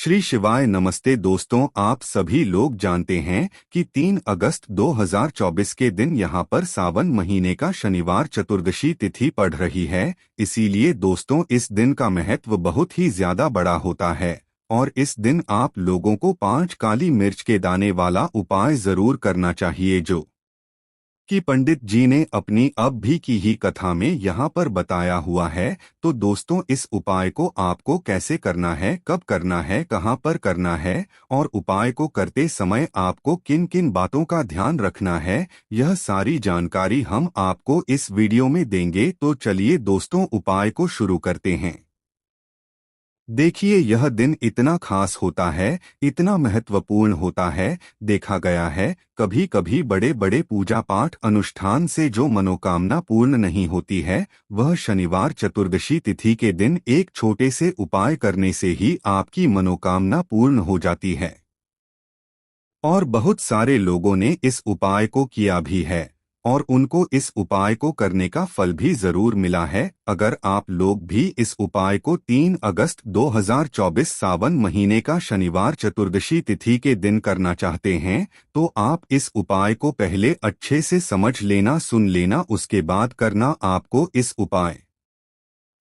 श्री शिवाय नमस्ते दोस्तों, आप सभी लोग जानते हैं कि 3 अगस्त 2024 के दिन यहाँ पर सावन महीने का शनिवार चतुर्दशी तिथि पड़ रही है। इसीलिए दोस्तों इस दिन का महत्व बहुत ही ज्यादा बड़ा होता है और इस दिन आप लोगों को 5 काली मिर्च के दाने वाला उपाय जरूर करना चाहिए जो कि पंडित जी ने अपनी अब भी की ही कथा में यहाँ पर बताया हुआ है। तो दोस्तों इस उपाय को आपको कैसे करना है, कब करना है, कहाँ पर करना है और उपाय को करते समय आपको किन किन बातों का ध्यान रखना है, यह सारी जानकारी हम आपको इस वीडियो में देंगे। तो चलिए दोस्तों उपाय को शुरू करते हैं। देखिए यह दिन इतना खास होता है, इतना महत्वपूर्ण होता है। देखा गया है कभी कभी बड़े बड़े पूजा पाठ अनुष्ठान से जो मनोकामना पूर्ण नहीं होती है, वह शनिवार चतुर्दशी तिथि के दिन एक छोटे से उपाय करने से ही आपकी मनोकामना पूर्ण हो जाती है। और बहुत सारे लोगों ने इस उपाय को किया भी है और उनको इस उपाय को करने का फल भी जरूर मिला है। अगर आप लोग भी इस उपाय को 3 अगस्त 2024 सावन महीने का शनिवार चतुर्दशी तिथि के दिन करना चाहते हैं, तो आप इस उपाय को पहले अच्छे से समझ लेना, सुन लेना, उसके बाद करना। आपको इस उपाय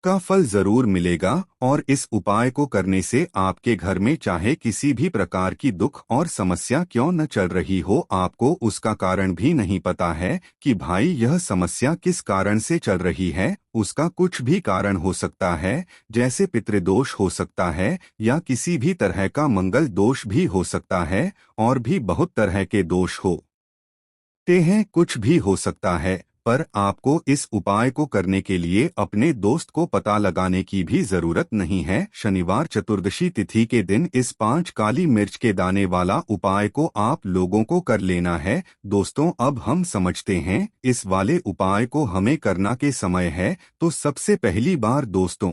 का फल जरूर मिलेगा और इस उपाय को करने से आपके घर में चाहे किसी भी प्रकार की दुख और समस्या क्यों न चल रही हो, आपको उसका कारण भी नहीं पता है कि भाई यह समस्या किस कारण से चल रही है। उसका कुछ भी कारण हो सकता है, जैसे पितृदोष हो सकता है या किसी भी तरह का मंगल दोष भी हो सकता है और भी बहुत तरह के दोष होते हैं, कुछ भी हो सकता है। पर आपको इस उपाय को करने के लिए अपने दोस्त को पता लगाने की भी जरूरत नहीं है। शनिवार चतुर्दशी तिथि के दिन इस 5 काली मिर्च के दाने वाला उपाय को आप लोगों को कर लेना है। दोस्तों अब हम समझते हैं इस वाले उपाय को हमें करना के समय है। तो सबसे पहली बार दोस्तों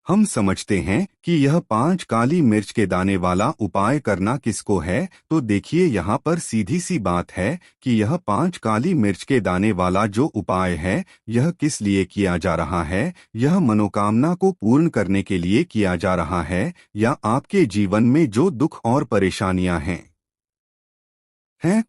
हम समझते हैं कि यह 5 काली मिर्च के दाने वाला उपाय करना किसको है। तो देखिए यहाँ पर सीधी सी बात है कि यह 5 काली मिर्च के दाने वाला जो उपाय है, यह किस लिए किया जा रहा है। यह मनोकामना को पूर्ण करने के लिए किया जा रहा है, या आपके जीवन में जो दुख और परेशानियां हैं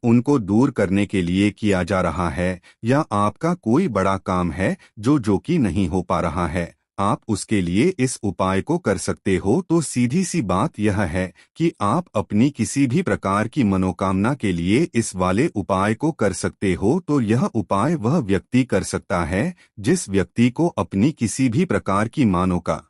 उनको दूर करने के लिए किया जा रहा है, या आपका कोई बड़ा काम है जो कि नहीं हो पा रहा है, आप उसके लिए इस उपाय को कर सकते हो। तो सीधी सी बात यह है कि आप अपनी किसी भी प्रकार की मनोकामना के लिए इस वाले उपाय को कर सकते हो। तो यह उपाय वह व्यक्ति कर सकता है जिस व्यक्ति को अपनी किसी भी प्रकार की मानोकामना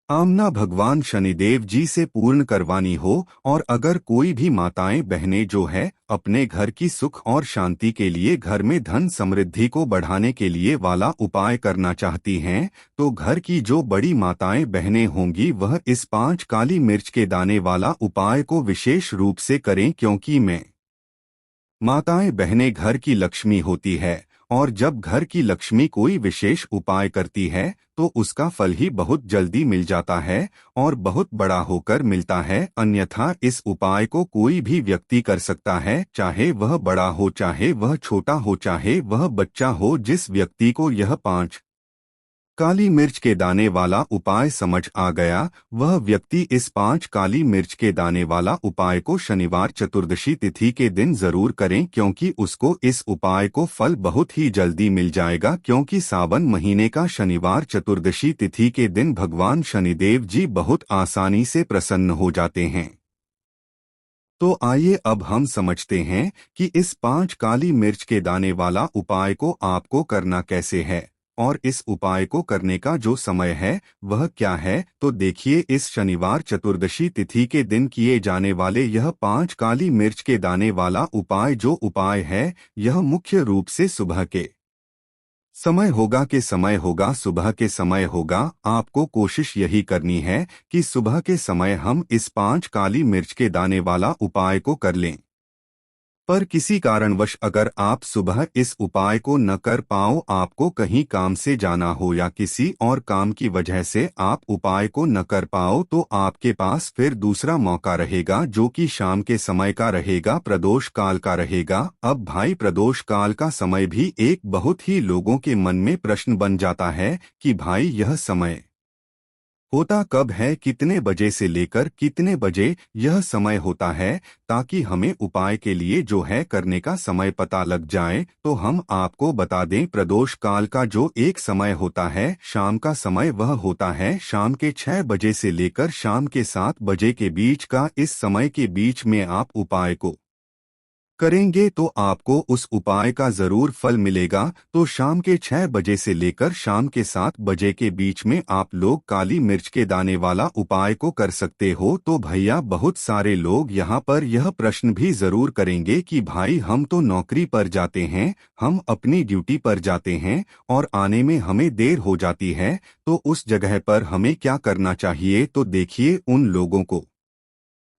आमना भगवान शनिदेव जी से पूर्ण करवानी हो। और अगर कोई भी माताएं बहनें जो है अपने घर की सुख और शांति के लिए, घर में धन समृद्धि को बढ़ाने के लिए वाला उपाय करना चाहती हैं, तो घर की जो बड़ी माताएं बहनें होंगी वह इस 5 काली मिर्च के दाने वाला उपाय को विशेष रूप से करें, क्योंकि माताएं बहनें घर की लक्ष्मी होती है और जब घर की लक्ष्मी कोई विशेष उपाय करती है तो उसका फल ही बहुत जल्दी मिल जाता है और बहुत बड़ा होकर मिलता है। अन्यथा इस उपाय को कोई भी व्यक्ति कर सकता है, चाहे वह बड़ा हो, चाहे वह छोटा हो, चाहे वह बच्चा हो। जिस व्यक्ति को यह 5 काली मिर्च के दाने वाला उपाय समझ आ गया, वह व्यक्ति इस 5 काली मिर्च के दाने वाला उपाय को शनिवार चतुर्दशी तिथि के दिन जरूर करें, क्योंकि उसको इस उपाय को फल बहुत ही जल्दी मिल जाएगा। क्योंकि सावन महीने का शनिवार चतुर्दशी तिथि के दिन भगवान शनिदेव जी बहुत आसानी से प्रसन्न हो जाते हैं। तो आइए अब हम समझते हैं कि इस 5 काली मिर्च के दाने वाला उपाय को आपको करना कैसे है और इस उपाय को करने का जो समय है वह क्या है। तो देखिए इस शनिवार चतुर्दशी तिथि के दिन किए जाने वाले यह 5 काली मिर्च के दाने वाला उपाय जो उपाय है, यह मुख्य रूप से सुबह के समय होगा सुबह के समय होगा। आपको कोशिश यही करनी है कि सुबह के समय हम इस 5 काली मिर्च के दाने वाला उपाय को कर लें। पर किसी कारणवश अगर आप सुबह इस उपाय को न कर पाओ, आपको कहीं काम से जाना हो या किसी और काम की वजह से आप उपाय को न कर पाओ, तो आपके पास फिर दूसरा मौका रहेगा जो कि शाम के समय का रहेगा, प्रदोष काल का रहेगा। अब भाई प्रदोष काल का समय भी एक बहुत ही लोगों के मन में प्रश्न बन जाता है कि भाई यह समय होता कब है, कितने बजे से लेकर कितने बजे यह समय होता है, ताकि हमें उपाय के लिए जो है करने का समय पता लग जाए। तो हम आपको बता दें, प्रदोष काल का जो एक समय होता है, शाम का समय, वह होता है शाम के 6 बजे से लेकर शाम के 7 बजे के बीच का। इस समय के बीच में आप उपाय को करेंगे तो आपको उस उपाय का जरूर फल मिलेगा। तो शाम के 6 बजे से लेकर शाम के 7 बजे के बीच में आप लोग काली मिर्च के दाने वाला उपाय को कर सकते हो। तो भैया, बहुत सारे लोग यहाँ पर यह प्रश्न भी जरूर करेंगे कि भाई, हम तो नौकरी पर जाते हैं, हम अपनी ड्यूटी पर जाते हैं और आने में हमें देर हो जाती है, तो उस जगह पर हमें क्या करना चाहिए। तो देखिए, उन लोगों को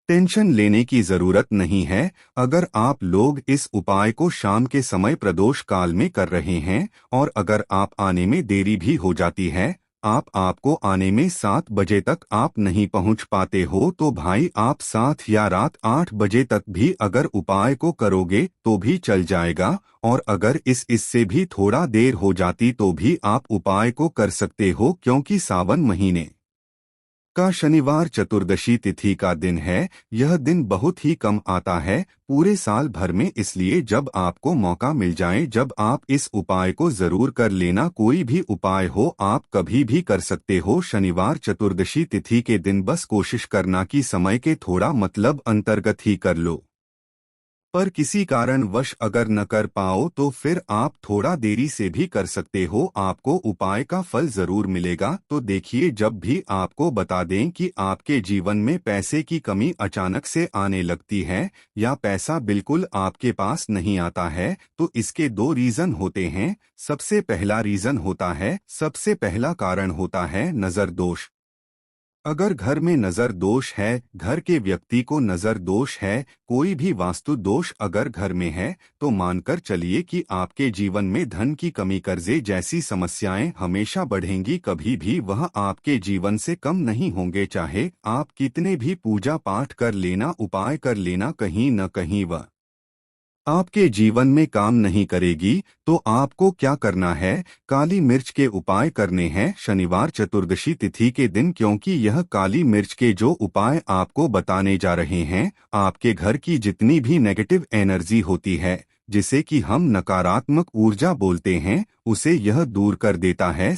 टेंशन लेने की जरूरत नहीं है। अगर आप लोग इस उपाय को शाम के समय प्रदोष काल में कर रहे हैं और अगर आप आने में देरी भी हो जाती है, आपको आने में 7 बजे तक आप नहीं पहुंच पाते हो, तो भाई आप 7 या रात 8 बजे तक भी अगर उपाय को करोगे तो भी चल जाएगा। और अगर इससे भी थोड़ा देर हो जाती तो भी आप उपाय को कर सकते हो, क्योंकि सावन महीने का शनिवार चतुर्दशी तिथि का दिन है। यह दिन बहुत ही कम आता है पूरे साल भर में, इसलिए जब आपको मौका मिल जाए, जब आप इस उपाय को जरूर कर लेना। कोई भी उपाय हो, आप कभी भी कर सकते हो शनिवार चतुर्दशी तिथि के दिन। बस कोशिश करना कि समय के थोड़ा मतलब अंतर्गत ही कर लो। पर किसी कारणवश अगर न कर पाओ तो फिर आप थोड़ा देरी से भी कर सकते हो, आपको उपाय का फल जरूर मिलेगा। तो देखिए, जब भी आपको बता दें कि आपके जीवन में पैसे की कमी अचानक से आने लगती है या पैसा बिल्कुल आपके पास नहीं आता है, तो इसके 2 रीजन होते हैं। सबसे पहला रीजन होता है, सबसे पहला कारण होता है नजर दोष। अगर घर में नजर दोष है, घर के व्यक्ति को नजर दोष है, कोई भी वास्तु दोष अगर घर में है, तो मानकर चलिए कि आपके जीवन में धन की कमी, कर्जे जैसी समस्याएं हमेशा बढ़ेंगी, कभी भी वह आपके जीवन से कम नहीं होंगे। चाहे आप कितने भी पूजा पाठ कर लेना, उपाय कर लेना, कहीं न कहीं वह आपके जीवन में काम नहीं करेगी। तो आपको क्या करना है, काली मिर्च के उपाय करने हैं शनिवार चतुर्दशी तिथि के दिन, क्योंकि यह काली मिर्च के जो उपाय आपको बताने जा रहे हैं, आपके घर की जितनी भी नेगेटिव एनर्जी होती है, जिसे कि हम नकारात्मक ऊर्जा बोलते हैं, उसे यह दूर कर देता है।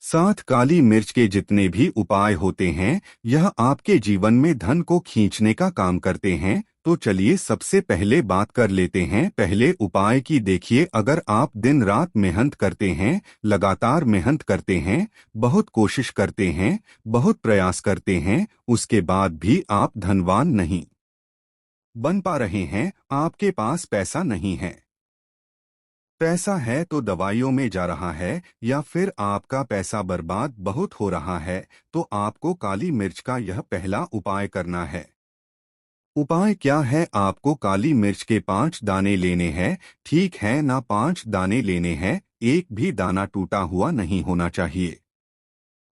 साथ काली मिर्च के जितने भी उपाय होते हैं, यह आपके जीवन में धन को खींचने का काम करते हैं। तो चलिए सबसे पहले बात कर लेते हैं पहले उपाय की। देखिए, अगर आप दिन रात मेहनत करते हैं, लगातार मेहनत करते हैं, बहुत कोशिश करते हैं, बहुत प्रयास करते हैं, उसके बाद भी आप धनवान नहीं बन पा रहे हैं, आपके पास पैसा नहीं है, पैसा है तो दवाइयों में जा रहा है, या फिर आपका पैसा बर्बाद बहुत हो रहा है, तो आपको काली मिर्च का यह पहला उपाय करना है। उपाय क्या है, आपको काली मिर्च के 5 दाने लेने हैं। ठीक है ना, 5 दाने लेने हैं, एक भी दाना टूटा हुआ नहीं होना चाहिए।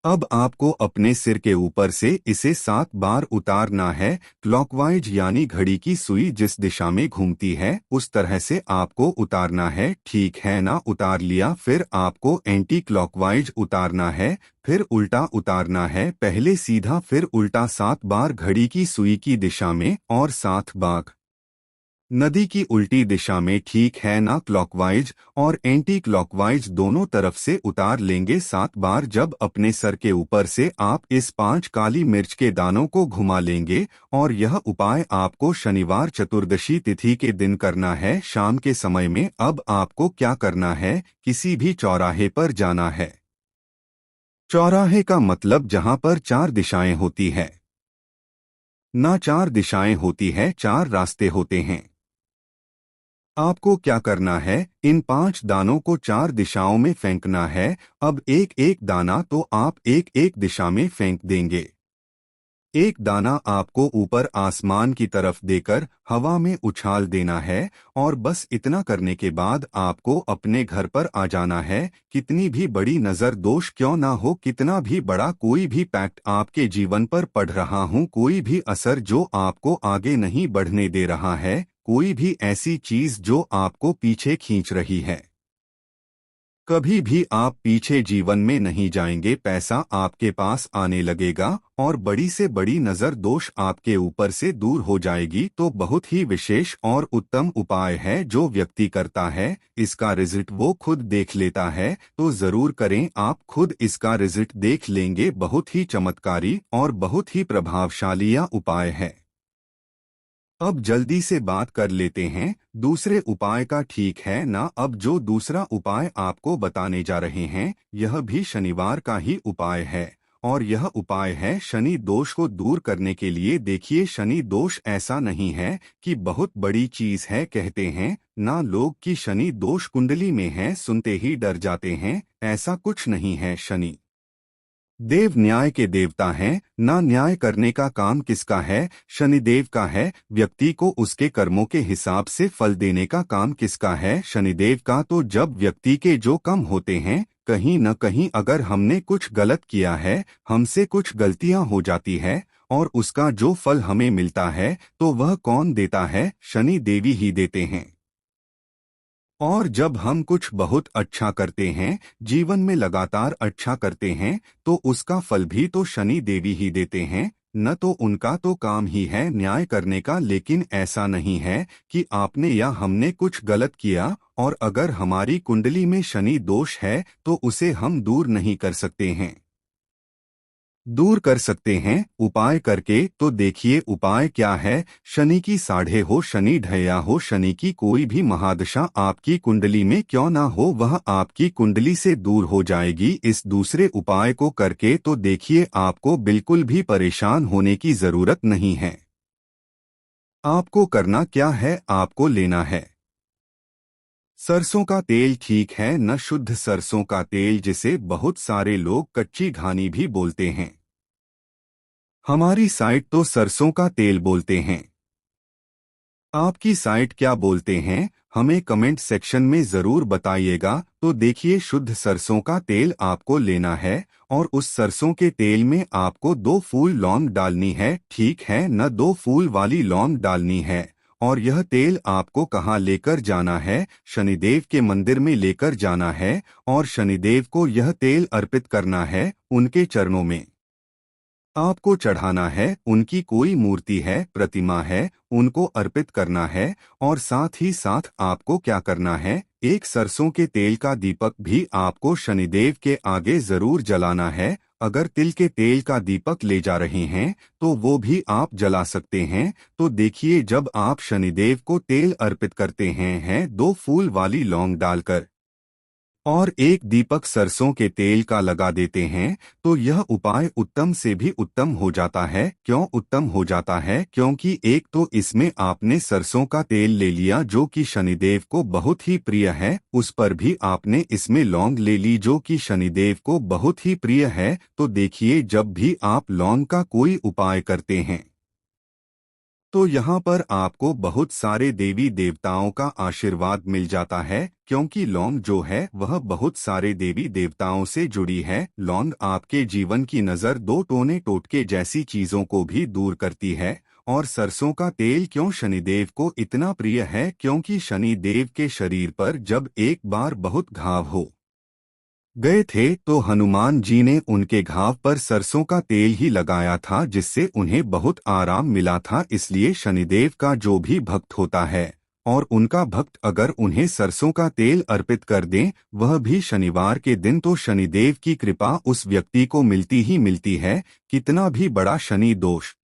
अब आपको अपने सिर के ऊपर से इसे 7 बार उतारना है। क्लॉकवाइज यानी घड़ी की सुई जिस दिशा में घूमती है, उस तरह से आपको उतारना है। ठीक है ना, उतार लिया। फिर आपको एंटी क्लॉकवाइज उतारना है, फिर उल्टा उतारना है। पहले सीधा, फिर उल्टा 7 बार घड़ी की सुई की दिशा में और 7 बार नदी की उल्टी दिशा में। ठीक है ना, क्लॉकवाइज और एंटी क्लॉकवाइज दोनों तरफ से उतार लेंगे 7 बार। जब अपने सर के ऊपर से आप इस 5 काली मिर्च के दानों को घुमा लेंगे, और यह उपाय आपको शनिवार चतुर्दशी तिथि के दिन करना है शाम के समय में। अब आपको क्या करना है, किसी भी चौराहे पर जाना है। चौराहे का मतलब जहां पर 4 दिशाएं होती है ना, 4 दिशाएं होती है, 4 रास्ते होते हैं। आपको क्या करना है, इन 5 दानों को 4 दिशाओं में फेंकना है। अब एक एक दाना तो आप एक एक दिशा में फेंक देंगे। एक दाना आपको ऊपर आसमान की तरफ देकर हवा में उछाल देना है। और बस इतना करने के बाद आपको अपने घर पर आ जाना है। कितनी भी बड़ी नजर दोष क्यों ना हो, कितना भी बड़ा कोई भी पैक्ट आपके जीवन पर पड़ रहा हूँ, कोई भी असर जो आपको आगे नहीं बढ़ने दे रहा है, कोई भी ऐसी चीज जो आपको पीछे खींच रही है, कभी भी आप पीछे जीवन में नहीं जाएंगे, पैसा आपके पास आने लगेगा और बड़ी से बड़ी नजर दोष आपके ऊपर से दूर हो जाएगी। तो बहुत ही विशेष और उत्तम उपाय है जो व्यक्ति करता है, इसका रिजल्ट वो खुद देख लेता है। तो जरूर करें, आप खुद इसका रिजल्ट देख लेंगे। बहुत ही चमत्कारी और बहुत ही प्रभावशाली यह उपाय है। अब जल्दी से बात कर लेते हैं दूसरे उपाय का, ठीक है ना। अब जो दूसरा उपाय आपको बताने जा रहे हैं यह भी शनिवार का ही उपाय है और यह उपाय है शनि दोष को दूर करने के लिए। देखिए, शनि दोष ऐसा नहीं है कि बहुत बड़ी चीज है, कहते हैं ना लोग कि शनि दोष कुंडली में है, सुनते ही डर जाते हैं। ऐसा कुछ नहीं है। शनि देव न्याय के देवता हैं, ना न्याय करने का काम किसका है? शनिदेव का है। व्यक्ति को उसके कर्मों के हिसाब से फल देने का काम किसका है? शनिदेव का। तो जब व्यक्ति के जो कम होते हैं, कहीं न कहीं अगर हमने कुछ गलत किया है, हमसे कुछ गलतियां हो जाती है और उसका जो फल हमें मिलता है, तो वह कौन देता है? शनि देवी ही देते हैं। और जब हम कुछ बहुत अच्छा करते हैं, जीवन में लगातार अच्छा करते हैं, तो उसका फल भी तो शनि देवी ही देते हैं। न तो उनका तो काम ही है न्याय करने का। लेकिन ऐसा नहीं है कि आपने या हमने कुछ गलत किया और अगर हमारी कुंडली में शनि दोष है तो उसे हम दूर नहीं कर सकते हैं। दूर कर सकते हैं उपाय करके। तो देखिए उपाय क्या है। शनि की साढ़े हो, शनि ढया हो, शनि की कोई भी महादशा आपकी कुंडली में क्यों ना हो, वह आपकी कुंडली से दूर हो जाएगी इस दूसरे उपाय को करके। तो देखिए, आपको बिल्कुल भी परेशान होने की जरूरत नहीं है। आपको करना क्या है, आपको लेना है सरसों का तेल। ठीक है न, शुद्ध सरसों का तेल, जिसे बहुत सारे लोग कच्ची घानी भी बोलते हैं। हमारी साइट तो सरसों का तेल बोलते हैं। आपकी साइट क्या बोलते हैं, हमें कमेंट सेक्शन में जरूर बताइएगा। तो देखिए, शुद्ध सरसों का तेल आपको लेना है और उस सरसों के तेल में आपको 2 फूल लौंग डालनी है। ठीक है न, 2 फूल वाली लौंग डालनी है। और यह तेल आपको कहाँ लेकर जाना है? शनिदेव के मंदिर में लेकर जाना है और शनिदेव को यह तेल अर्पित करना है, उनके चरणों में आपको चढ़ाना है। उनकी कोई मूर्ति है, प्रतिमा है, उनको अर्पित करना है। और साथ ही साथ आपको क्या करना है, एक सरसों के तेल का दीपक भी आपको शनिदेव के आगे जरूर जलाना है। अगर तिल के तेल का दीपक ले जा रहे हैं तो वो भी आप जला सकते हैं। तो देखिए, जब आप शनिदेव को तेल अर्पित करते हैं 2 फूल वाली लौंग डालकर और एक दीपक सरसों के तेल का लगा देते हैं, तो यह उपाय उत्तम से भी उत्तम हो जाता है। क्यों उत्तम हो जाता है? क्योंकि एक तो इसमें आपने सरसों का तेल ले लिया जो कि शनिदेव को बहुत ही प्रिय है, उस पर भी आपने इसमें लौंग ले ली जो कि शनिदेव को बहुत ही प्रिय है। तो देखिए, जब भी आप लौंग का कोई उपाय करते हैं तो यहाँ पर आपको बहुत सारे देवी देवताओं का आशीर्वाद मिल जाता है, क्योंकि लौंग जो है वह बहुत सारे देवी देवताओं से जुड़ी है। लौंग आपके जीवन की नज़र, 2 टोने टोटके जैसी चीजों को भी दूर करती है। और सरसों का तेल क्यों शनिदेव को इतना प्रिय है? क्योंकि शनिदेव के शरीर पर जब एक बार बहुत घाव हो गए थे तो हनुमान जी ने उनके घाव पर सरसों का तेल ही लगाया था, जिससे उन्हें बहुत आराम मिला था। इसलिए शनिदेव का जो भी भक्त होता है और उनका भक्त अगर उन्हें सरसों का तेल अर्पित कर दें, वह भी शनिवार के दिन, तो शनिदेव की कृपा उस व्यक्ति को मिलती ही मिलती है। कितना भी बड़ा शनि दोष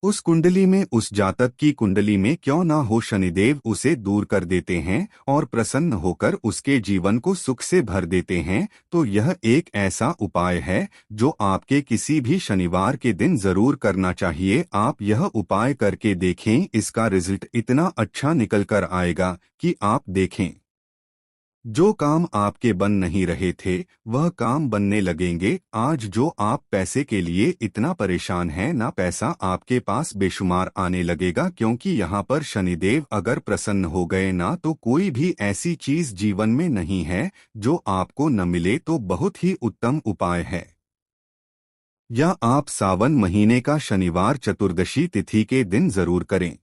उस कुंडली में, उस जातक की कुंडली में क्यों ना हो, शनिदेव उसे दूर कर देते हैं और प्रसन्न होकर उसके जीवन को सुख से भर देते हैं। तो यह एक ऐसा उपाय है जो आपके किसी भी शनिवार के दिन जरूर करना चाहिए। आप यह उपाय करके देखें, इसका रिजल्ट इतना अच्छा निकल कर आएगा कि आप देखें, जो काम आपके बन नहीं रहे थे वह काम बनने लगेंगे। आज जो आप पैसे के लिए इतना परेशान हैं, ना पैसा आपके पास बेशुमार आने लगेगा। क्योंकि यहाँ पर शनिदेव अगर प्रसन्न हो गए ना, तो कोई भी ऐसी चीज जीवन में नहीं है जो आपको न मिले। तो बहुत ही उत्तम उपाय है। या आप सावन महीने का शनिवार चतुर्दशी तिथि के दिन जरूर करें।